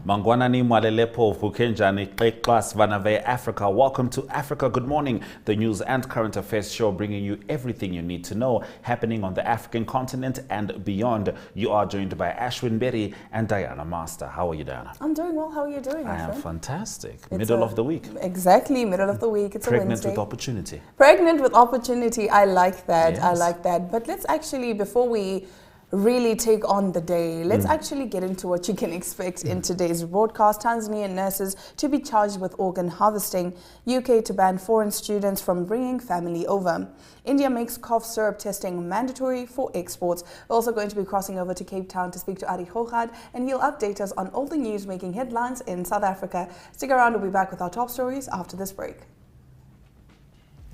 Mangwanani Mwalelepo Vukenjani Klas Vanave Africa. Welcome to Africa Good Morning, the news and current affairs show bringing you everything you need to know happening on the African continent and beyond. You are joined by Ashwin Berry and Diana Master. How are you, Diana? I'm doing well. How are you doing, I Ashwin? am fantastic. Middle of the week. Exactly, middle of the week. It's Pregnant a Wednesday. with opportunity. Pregnant with opportunity. I like that. Yes. I like that. But let's actually, before we really take on the day, let's actually get into what you can expect in today's broadcast. Tanzanian nurses to be charged with organ harvesting. UK to ban foreign students from bringing family over. India makes cough syrup testing mandatory for exports. We're also going to be crossing over to Cape Town to speak to Ari Hochad, and he'll update us on all the news making headlines in South Africa. Stick around, we'll be back with our top stories after this break.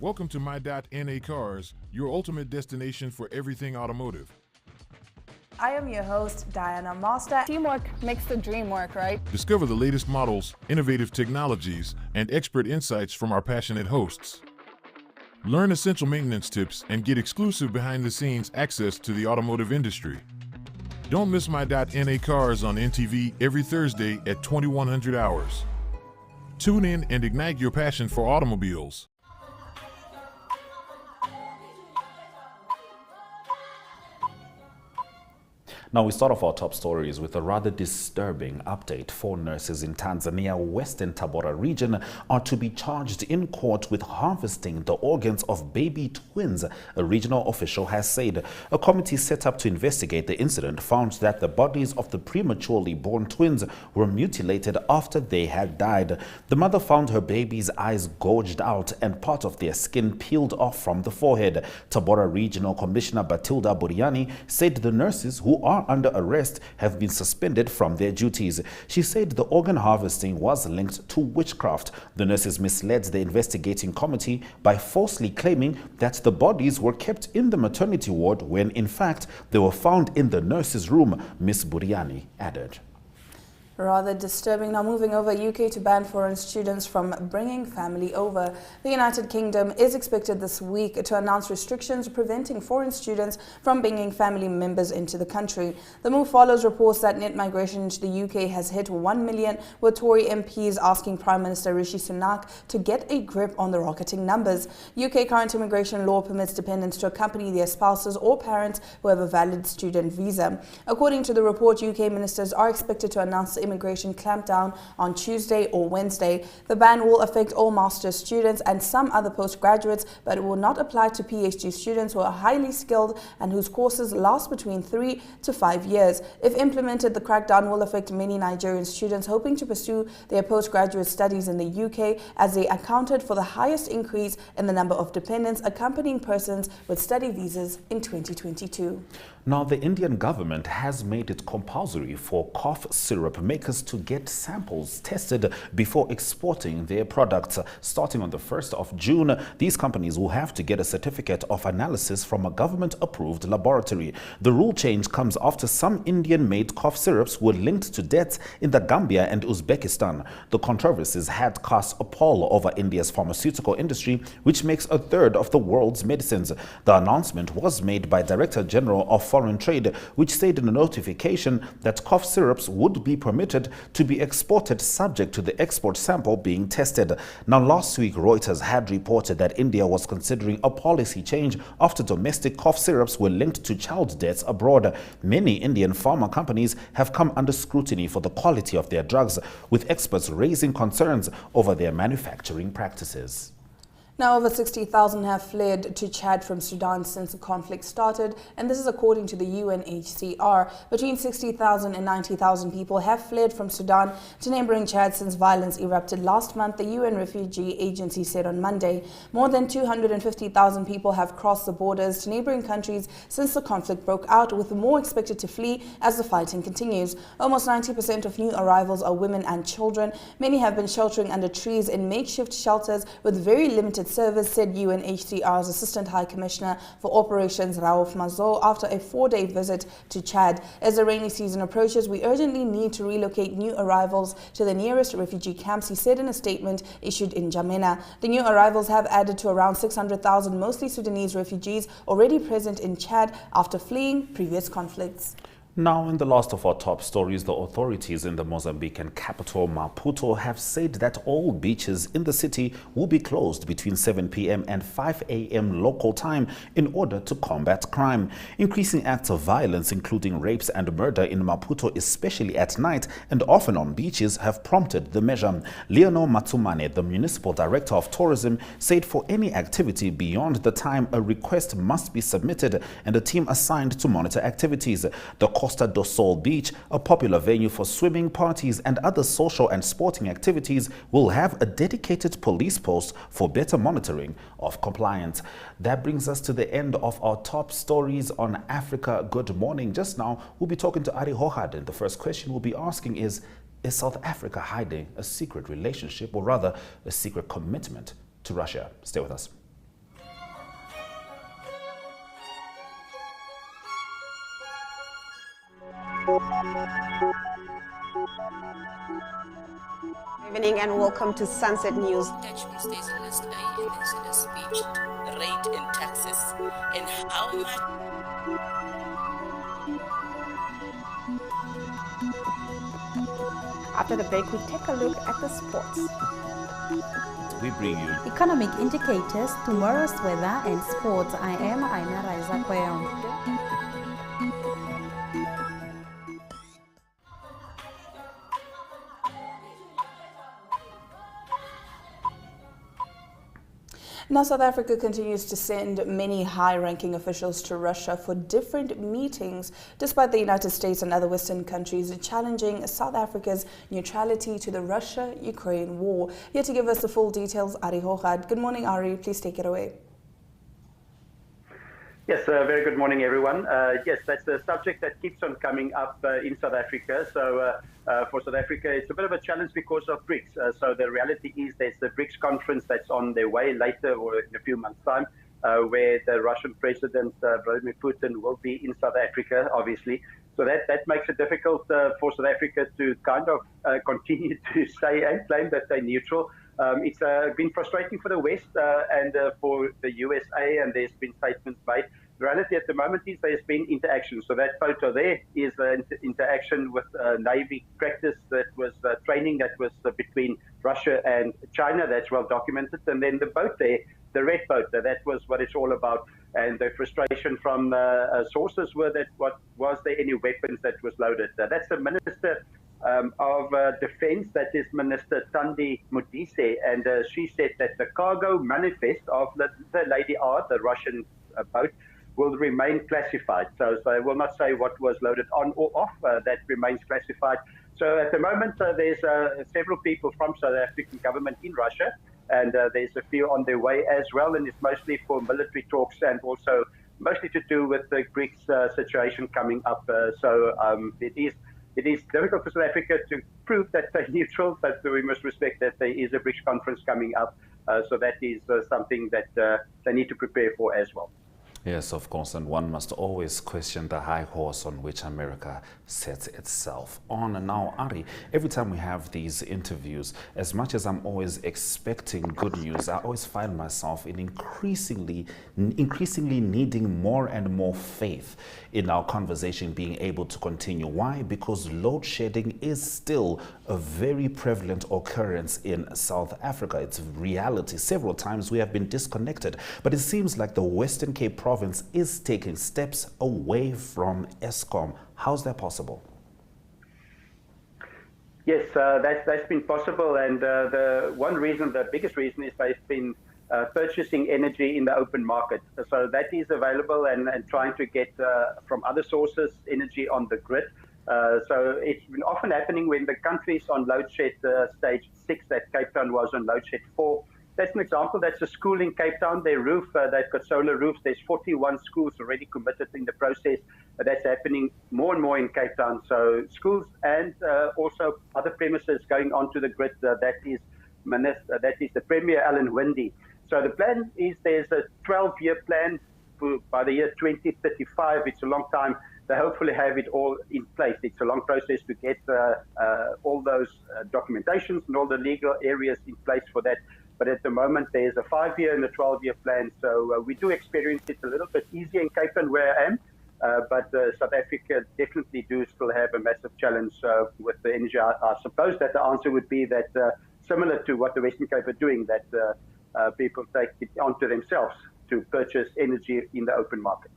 Welcome to My.NA Cars, your ultimate destination for everything automotive. I am your host, Diana Master. Teamwork makes the dream work, right? Discover the latest models, innovative technologies, and expert insights from our passionate hosts. Learn essential maintenance tips and get exclusive behind-the-scenes access to the automotive industry. Don't miss My.NA Cars on NTV every Thursday at 2100 hours. Tune in and ignite your passion for automobiles. Now we start off our top stories with a rather disturbing update. 4 nurses in Tanzania, Western Tabora region, are to be charged in court with harvesting the organs of baby twins, a regional official has said. A committee set up to investigate the incident found that the bodies of the prematurely born twins were mutilated after they had died. The mother found her baby's eyes gouged out and part of their skin peeled off from the forehead. Tabora Regional Commissioner Batilda Buriani said the nurses, who are under arrest, have been suspended from their duties. She said the organ harvesting was linked to witchcraft. The nurses misled the investigating committee by falsely claiming that the bodies were kept in the maternity ward when in fact they were found in the nurse's room, Ms. Buriani added. Rather disturbing. Now moving over, UK to ban foreign students from bringing family over. The United Kingdom is expected this week to announce restrictions preventing foreign students from bringing family members into the country. The move follows reports that net migration into the UK has hit 1 million, with Tory MPs asking Prime Minister Rishi Sunak to get a grip on the rocketing numbers. UK current immigration law permits dependents to accompany their spouses or parents who have a valid student visa. According to the report, UK ministers are expected to announce the immigration clampdown on Tuesday or Wednesday. The ban will affect all master's students and some other postgraduates, but it will not apply to PhD students who are highly skilled and whose courses last between 3 to 5 years. If implemented, the crackdown will affect many Nigerian students hoping to pursue their postgraduate studies in the UK, as they accounted for the highest increase in the number of dependents accompanying persons with study visas in 2022. Now, the Indian government has made it compulsory for cough syrup makers to get samples tested before exporting their products. Starting on the 1st of June, these companies will have to get a certificate of analysis from a government-approved laboratory. The rule change comes after some Indian-made cough syrups were linked to deaths in the Gambia and Uzbekistan. The controversies had cast a pall over India's pharmaceutical industry, which makes a third of the world's medicines. The announcement was made by Director General of Foreign Trade, which said in a notification that cough syrups would be permitted to be exported subject to the export sample being tested. Now, last week, Reuters had reported that India was considering a policy change after domestic cough syrups were linked to child deaths abroad. Many Indian pharma companies have come under scrutiny for the quality of their drugs, with experts raising concerns over their manufacturing practices. Now, over 60,000 have fled to Chad from Sudan since the conflict started, and this is according to the UNHCR. Between 60,000 and 90,000 people have fled from Sudan to neighboring Chad since violence erupted last month, the UN Refugee Agency said on Monday. More than 250,000 people have crossed the borders to neighboring countries since the conflict broke out, with more expected to flee as the fighting continues. Almost 90% of new arrivals are women and children. Many have been sheltering under trees in makeshift shelters with very limited service, said UNHCR's Assistant High Commissioner for Operations Raouf Mazo after a 4-day visit to Chad. As the rainy season approaches, we urgently need to relocate new arrivals to the nearest refugee camps, he said in a statement issued in Jamena. The new arrivals have added to around 600,000 mostly Sudanese refugees already present in Chad after fleeing previous conflicts. Now, in the last of our top stories, the authorities in the Mozambican capital, Maputo, have said that all beaches in the city will be closed between 7 p.m. and 5 a.m. local time in order to combat crime. Increasing acts of violence, including rapes and murder in Maputo, especially at night and often on beaches, have prompted the measure. Leonor Matsumane, the municipal director of tourism, said for any activity beyond the time, a request must be submitted and a team assigned to monitor activities. The Costa do Sol Beach, a popular venue for swimming, parties and other social and sporting activities, will have a dedicated police post for better monitoring of compliance. That brings us to the end of our top stories on Africa Good Morning. Just now, we'll be talking to Ari Hohad, and the first question we'll be asking is South Africa hiding a secret relationship, or rather a secret commitment to Russia? Stay with us. Good evening and welcome to Sunset News. Dutchman stays in List A mentioned a speech, rate in taxes, and how much. After the break, we take a look at the sports. We bring you economic indicators, tomorrow's weather and sports. I am Aina Raiza Kweo. Now, South Africa continues to send many high-ranking officials to Russia for different meetings, despite the United States and other Western countries challenging South Africa's neutrality to the Russia-Ukraine war. Here to give us the full details, Ari Hohad. Good morning, Ari. Please take it away. Yes, very good morning, everyone. Yes, that's the subject that keeps on coming up in South Africa. So for South Africa, it's a bit of a challenge because of BRICS. So the reality is there's the BRICS conference that's on their way later or in a few months' time, where the Russian President Vladimir Putin will be in South Africa, obviously. So that makes it difficult for South Africa to kind of continue to say and claim that they're neutral. It's been frustrating for the West and for the USA, and there's been statements made. The reality at the moment is there's been interaction. So that photo there is interaction with Navy practice that was training that was between Russia and China. That's well documented. And then the boat there, the red boat, that was what it's all about. And the frustration from sources were that was there any weapons that was loaded? That's the Minister of Defense, that is Minister Thandi Modise, and she said that the cargo manifest of the Lady R, the Russian boat, will remain classified. So I will not say what was loaded on or off, that remains classified. So at the moment, there's several people from South African government in Russia, and there's a few on their way as well, and it's mostly for military talks and also mostly to do with the BRICS situation coming up. It is difficult for South Africa to prove that they're neutral, but we must respect that there is a BRICS conference coming up. So that is something that they need to prepare for as well. Yes, of course, and one must always question the high horse on which America sets itself on. And now, Ari, every time we have these interviews, as much as I'm always expecting good news, I always find myself in increasingly needing more and more faith in our conversation being able to continue. Why? Because load shedding is still a very prevalent occurrence in South Africa. It's reality. Several times we have been disconnected, but it seems like the Western Cape province is taking steps away from Eskom. How's that possible? Yes, that's been possible, and the biggest reason is they've been purchasing energy in the open market. So that is available and trying to get from other sources energy on the grid. So it's been often happening when the country's on load shed stage 6, that Cape Town was on load shed 4. That's an example. That's a school in Cape Town. Their roof, they've got solar roofs. There's 41 schools already committed in the process. That's happening more and more in Cape Town. So schools and also other premises going onto the grid. That is the Premier Alan Winde. So the plan is there's a 12-year plan by the year 2035. It's a long time. They hopefully have it all in place. It's a long process to get all those documentations and all the legal areas in place for that. But at the moment, there's a 5-year and a 12-year plan. So we do experience it a little bit easier in Cape Town where I am. but South Africa definitely do still have a massive challenge with the energy. I suppose that the answer would be that similar to what the Western Cape are doing, that people take it onto themselves to purchase energy in the open market.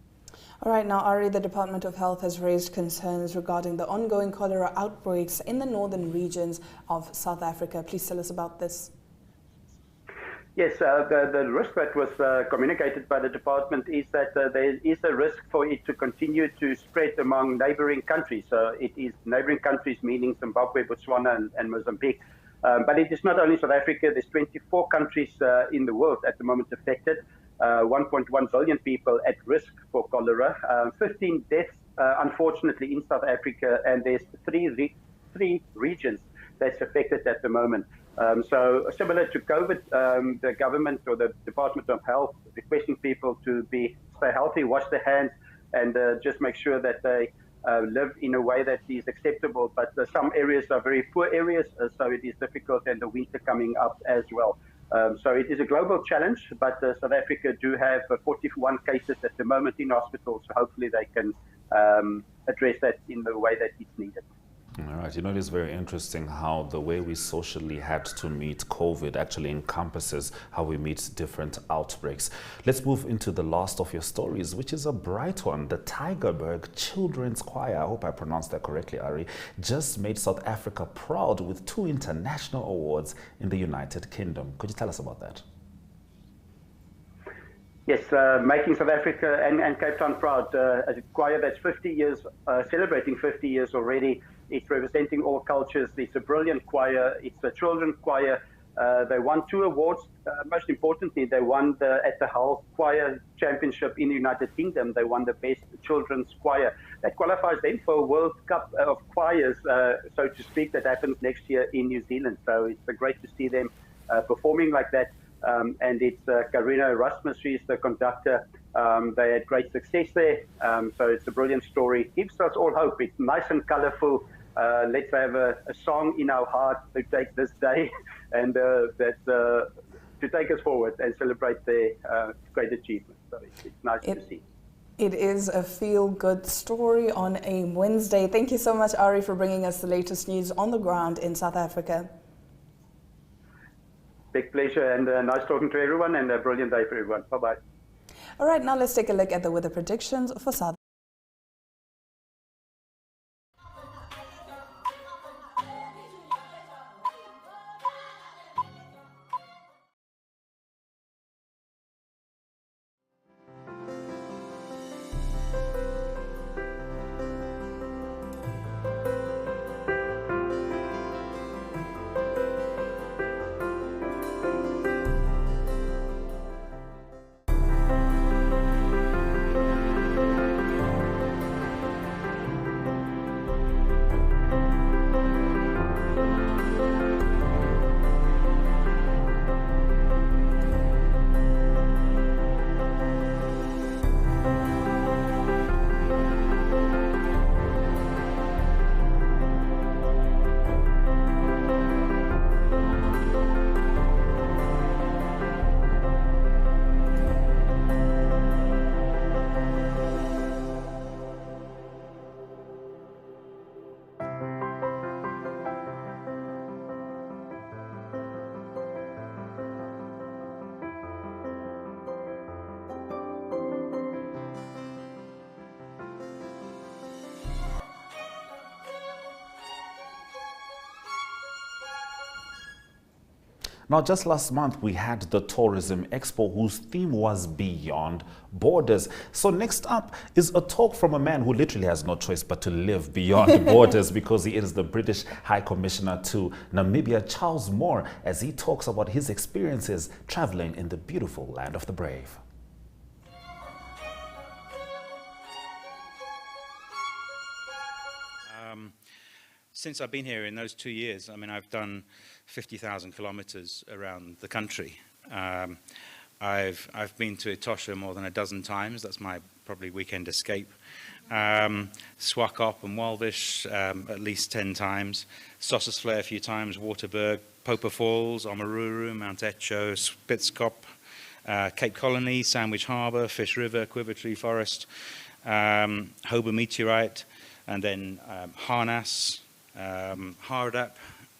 All right, now, Ari, the Department of Health has raised concerns regarding the ongoing cholera outbreaks in the northern regions of South Africa. Please tell us about this. Yes, the risk that was communicated by the department is that there is a risk for it to continue to spread among neighboring countries. So it is neighboring countries, meaning Zimbabwe, Botswana, and Mozambique. But it is not only South Africa. There's 24 countries in the world at the moment affected. 1.1 billion people at risk for cholera. 15 deaths, unfortunately, in South Africa, and there's three regions that's affected at the moment. So similar to COVID, the government or the Department of Health requesting people to stay healthy, wash their hands, and just make sure that they live in a way that is acceptable. But some areas are very poor areas, so it is difficult, and the winter coming up as well. So it is a global challenge, but South Africa do have 41 cases at the moment in hospitals, so hopefully they can address that in the way that it's needed. All right. It is very interesting how the way we socially had to meet COVID actually encompasses how we meet different outbreaks. Let's move into the last of your stories, which is a bright one. The Tygerberg Children's Choir, I hope I pronounced that correctly, Ari, just made South Africa proud with 2 international awards in the United Kingdom. Could you tell us about that? Yes, making South Africa and Cape Town proud. As a choir that's 50 years, celebrating 50 years already. It's representing all cultures. It's a brilliant choir. It's a children's choir. They won 2 awards. Most importantly, they won at the Hull Choir Championship in the United Kingdom. They won the best children's choir. That qualifies them for a World Cup of choirs, so to speak, that happens next year in New Zealand. So it's great to see them performing like that. And it's Karina Erasmus, she's the conductor. They had great success there. So it's a brilliant story. Gives us all hope. It's nice and colorful. Let's have a song in our heart to take this day and to take us forward and celebrate their great achievements. So it's nice to see. It is a feel-good story on a Wednesday. Thank you so much, Ari, for bringing us the latest news on the ground in South Africa. Big pleasure, and nice talking to everyone, and a brilliant day for everyone. Bye-bye. All right, now let's take a look at the weather predictions for South. Now, just last month, we had the Tourism Expo, whose theme was Beyond Borders. So next up is a talk from a man who literally has no choice but to live beyond borders, because he is the British High Commissioner to Namibia, Charles Moore, as he talks about his experiences traveling in the beautiful land of the brave. Since I've been here in those 2 years, I mean, I've done 50,000 kilometers around the country. I've been to Etosha more than a dozen times. That's my probably weekend escape. Swakop and Walvish at least 10 times. Sossusvlei a few times. Waterberg, Popa Falls, Omaruru, Mount Etcho, Spitzkop, Cape Colony, Sandwich Harbour, Fish River, Quiver Tree Forest. Hoba meteorite, and then Harnas, Hardap,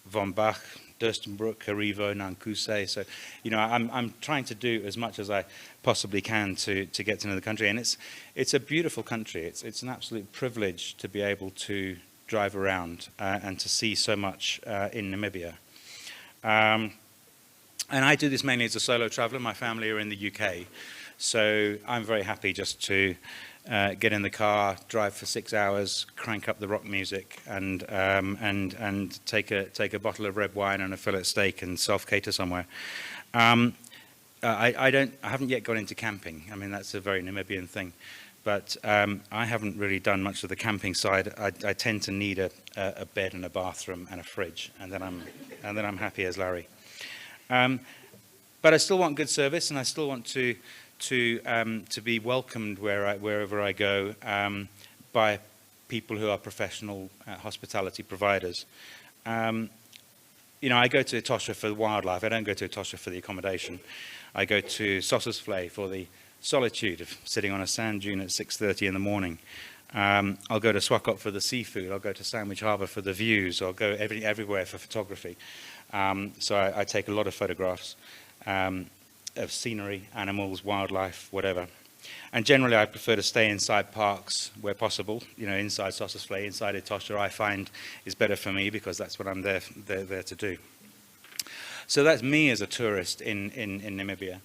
Von Bach, Durstenbroek, Harivo, Nankuse. So, you know, I'm trying to do as much as I possibly can to get to know the country. And it's a beautiful country. It's an absolute privilege to be able to drive around and to see so much in Namibia. And I do this mainly as a solo traveler. My family are in the UK. So I'm very happy just to get in the car, drive for 6 hours, crank up the rock music, and take a bottle of red wine and a fillet steak and self-cater somewhere. I haven't yet got into camping. I mean, that's a very Namibian thing, but I haven't really done much of the camping side. I tend to need a bed and a bathroom and a fridge, and then I'm happy as Larry. But I still want good service, and I still want to be welcomed wherever I go by people who are professional hospitality providers. You know, I go to Etosha for the wildlife. I don't go to Etosha for the accommodation. I go to Sossusvlei for the solitude of sitting on a sand dune at 6:30 in the morning. I'll go to Swakop for the seafood. I'll go to Sandwich Harbour for the views. I'll go everywhere for photography. So I take a lot of photographs of scenery, animals, wildlife, whatever. And generally I prefer to stay inside parks where possible. You know, inside Sossusvlei, inside Etosha, I find is better for me because that's what I'm there to do. So that's me as a tourist in Namibia.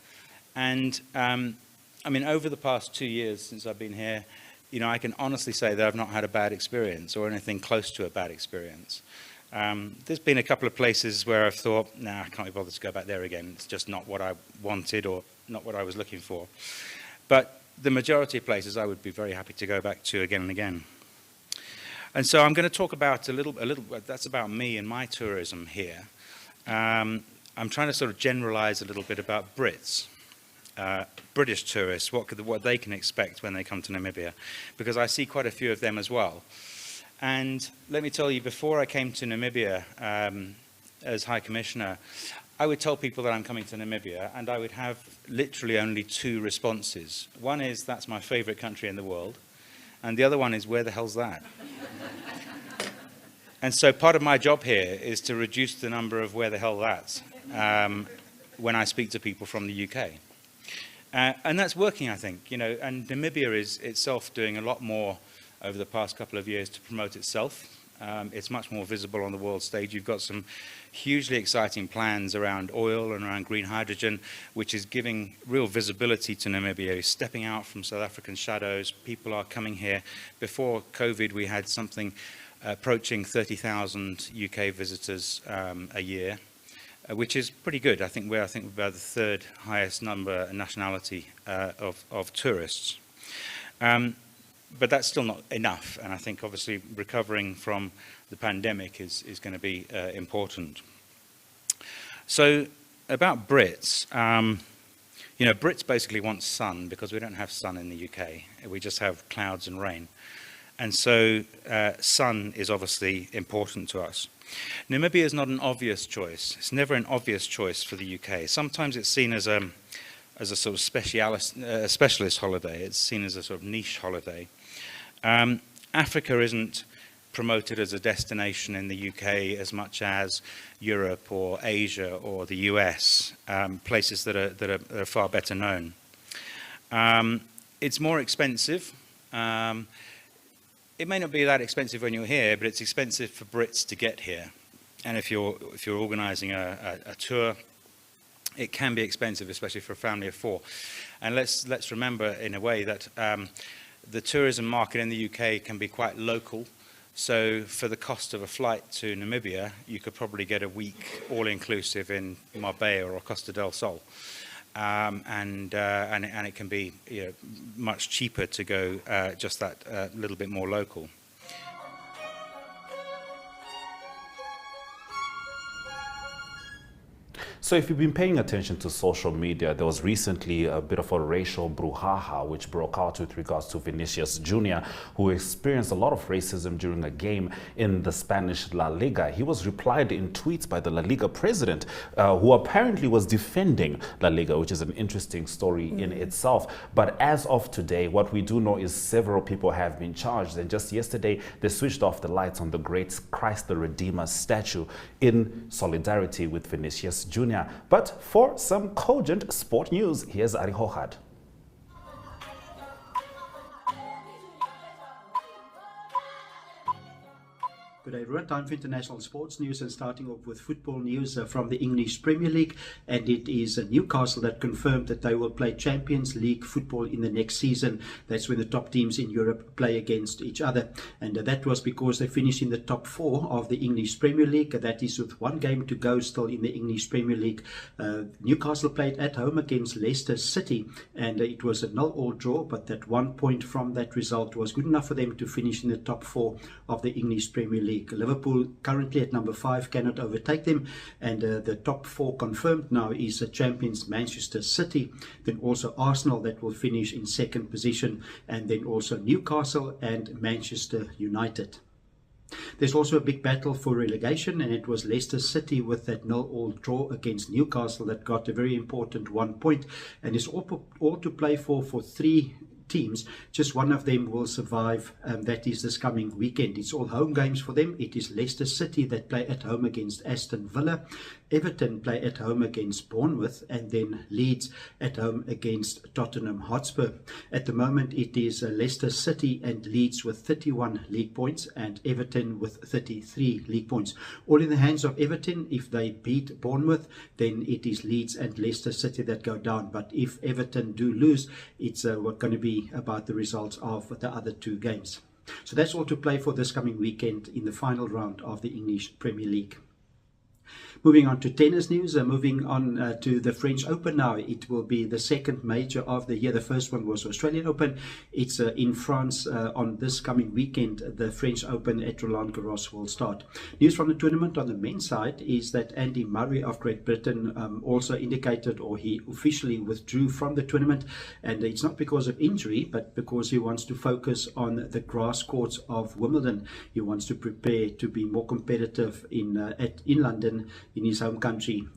And I mean, over the past 2 years since I've been here, you know, I can honestly say that I've not had a bad experience or anything close to a bad experience. There's been a couple of places where I've thought, nah, I can't be bothered to go back there again. It's just not what I wanted or not what I was looking for. But the majority of places I would be very happy to go back to again and again. And so I'm going to talk about a little, that's about me and my tourism here. I'm trying to sort of generalize a little bit about Brits. British tourists, what they can expect when they come to Namibia, because I see quite a few of them as well. And let me tell you, before I came to Namibia as High Commissioner, I would tell people that I'm coming to Namibia, and I would have literally only 2 responses. One is, that's my favorite country in the world, and the other one is, where the hell's that? And so part of my job here is to reduce the number of where the hell that's when I speak to people from the UK. And that's working, I think, you know, and Namibia is itself doing a lot more over the past couple of years to promote itself. It's much more visible on the world stage. You've got some hugely exciting plans around oil and around green hydrogen, which is giving real visibility to Namibia, stepping out from South African shadows. People are coming here. Before COVID, we had something approaching 30,000 UK visitors a year, which is pretty good. I think we're about the 3rd highest number nationality of tourists. But that's still not enough, and I think obviously recovering from the pandemic is going to be important. So about Brits, you know, Brits basically want sun because we don't have sun in the UK. We just have clouds and rain. And so sun is obviously important to us. Namibia is not an obvious choice. It's never an obvious choice for the UK. Sometimes it's seen as a sort of specialist holiday. It's seen as a sort of niche holiday. Africa isn't promoted as a destination in the UK as much as Europe or Asia or the US, places that are far better known. It's more expensive. It may not be that expensive when you're here, but it's expensive for Brits to get here. And if you're organising a tour, it can be expensive, especially for a family of 4. And let's remember, in a way, that the tourism market in the UK can be quite local. So for the cost of a flight to Namibia, you could probably get a week all-inclusive in Marbella or Costa del Sol. And it can be, you know, much cheaper to go just that little bit more local. So if you've been paying attention to social media, there was recently a bit of a racial brouhaha which broke out with regards to Vinicius Jr., who experienced a lot of racism during a game in the Spanish La Liga. He was replied in tweets by the La Liga president, who apparently was defending La Liga, which is an interesting story in itself. But as of today, what we do know is several people have been charged. And just yesterday, they switched off the lights on the great Christ the Redeemer statue in solidarity with Vinicius Jr. But for some cogent sport news, here's Ari Hohad. Good day, everyone. Time for international sports news, and starting off with football news from the English Premier League. And it is Newcastle that confirmed that they will play Champions League football in the next season. That's when the top teams in Europe play against each other. And that was because they finished in the top 4 of the English Premier League. That is with 1 game to go still in the English Premier League. Newcastle played at home against Leicester City, and it was a 0-0 draw, but that 1 point from that result was good enough for them to finish in the top 4 of the English Premier League. Liverpool currently at number 5 cannot overtake them, and the top 4 confirmed now is champions Manchester City, then also Arsenal that will finish in 2nd position, and then also Newcastle and Manchester United. There's also a big battle for relegation, and it was Leicester City with that 0-0 draw against Newcastle that got a very important 1 point, and it's all to play for 3 teams. Just one of them will survive, that is this coming weekend. It's all home games for them. It is Leicester City that play at home against Aston Villa, Everton play at home against Bournemouth, and then Leeds at home against Tottenham Hotspur. At the moment it is Leicester City and Leeds with 31 league points, and Everton with 33 league points. All in the hands of Everton. If they beat Bournemouth, then it is Leeds and Leicester City that go down. But if Everton do lose, it's going to be about the results of the other 2 games. So that's all to play for this coming weekend in the final round of the English Premier League. Moving on to tennis news, moving on to the French Open now. It will be the 2nd major of the year. The first one was Australian Open. It's in France on this coming weekend. The French Open at Roland Garros will start. News from the tournament on the men's side is that Andy Murray of Great Britain also indicated, or he officially withdrew from the tournament. And it's not because of injury, but because he wants to focus on the grass courts of Wimbledon. He wants to prepare to be more competitive in London, in his home country,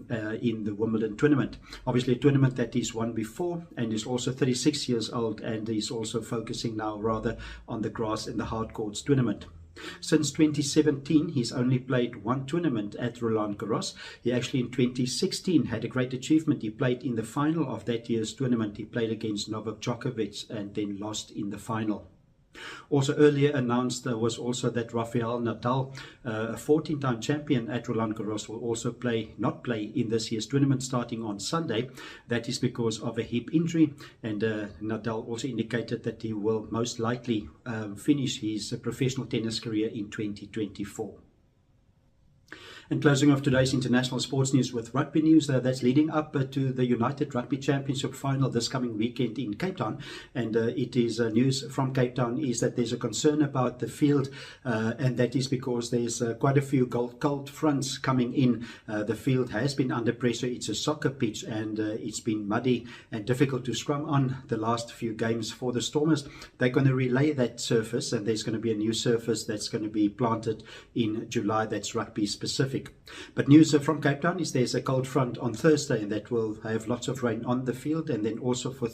in the Wimbledon tournament. Obviously a tournament that he's won before, and is also 36 years old, and he's also focusing now rather on the grass and the hard courts tournament. Since 2017, he's only played 1 tournament at Roland Garros. He actually in 2016 had a great achievement. He played in the final of that year's tournament. He played against Novak Djokovic and then lost in the final. Also earlier announced was also that Rafael Nadal, a 14-time champion at Roland Garros, will also not play in this year's tournament starting on Sunday. That is because of a hip injury, and Nadal also indicated that he will most likely finish his professional tennis career in 2024. And closing off today's international sports news with rugby news, that's leading up to the United Rugby Championship final this coming weekend in Cape Town. And it is news from Cape Town is that there's a concern about the field, and that is because there's quite a few cold fronts coming in. The field has been under pressure. It's a soccer pitch, and it's been muddy and difficult to scrum on the last few games for the Stormers. They're going to relay that surface, and there's going to be a new surface that's going to be planted in July that's rugby specific. But news from Cape Town is there's a cold front on Thursday, and that will have lots of rain on the field. And then also for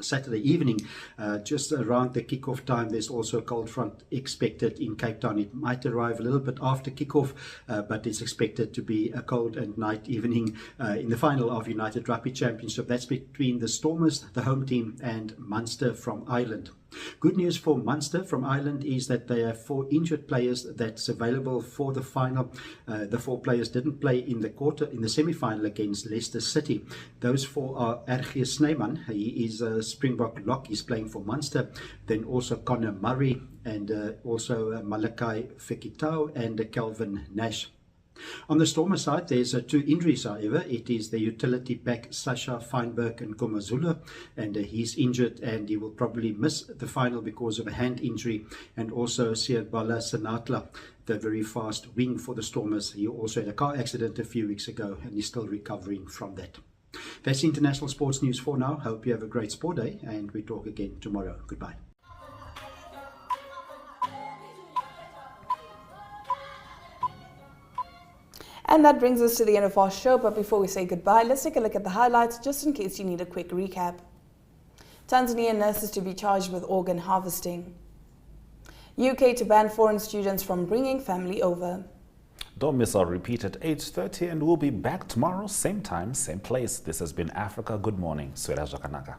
Saturday evening, just around the kickoff time, there's also a cold front expected in Cape Town. It might arrive a little bit after kickoff, but it's expected to be a cold and night evening in the final of United Rugby Championship. That's between the Stormers, the home team, and Munster from Ireland. Good news for Munster from Ireland is that they have 4 injured players that's available for the final. The 4 players didn't play in the semi-final against Leicester City. Those 4 are R.G. Snyman. He is a Springbok lock. He's playing for Munster. Then also Connor Murray, and also Malakai Fekitau and Kelvin Nash. On the Stormer side, there's 2 injuries, however. It is the utility back Sasha Feinberg and Komazula, and he's injured and he will probably miss the final because of a hand injury. And also Siabala Sanatla, the very fast wing for the Stormers. He also had a car accident a few weeks ago and he's still recovering from that. That's international sports news for now. Hope you have a great sport day and we talk again tomorrow. Goodbye. And that brings us to the end of our show, but before we say goodbye, let's take a look at the highlights just in case you need a quick recap. Tanzanian nurses to be charged with organ harvesting. UK to ban foreign students from bringing family over. Don't miss our repeat at 8:30 and we'll be back tomorrow, same time, same place. This has been Africa Good Morning. Swera Jakanaka.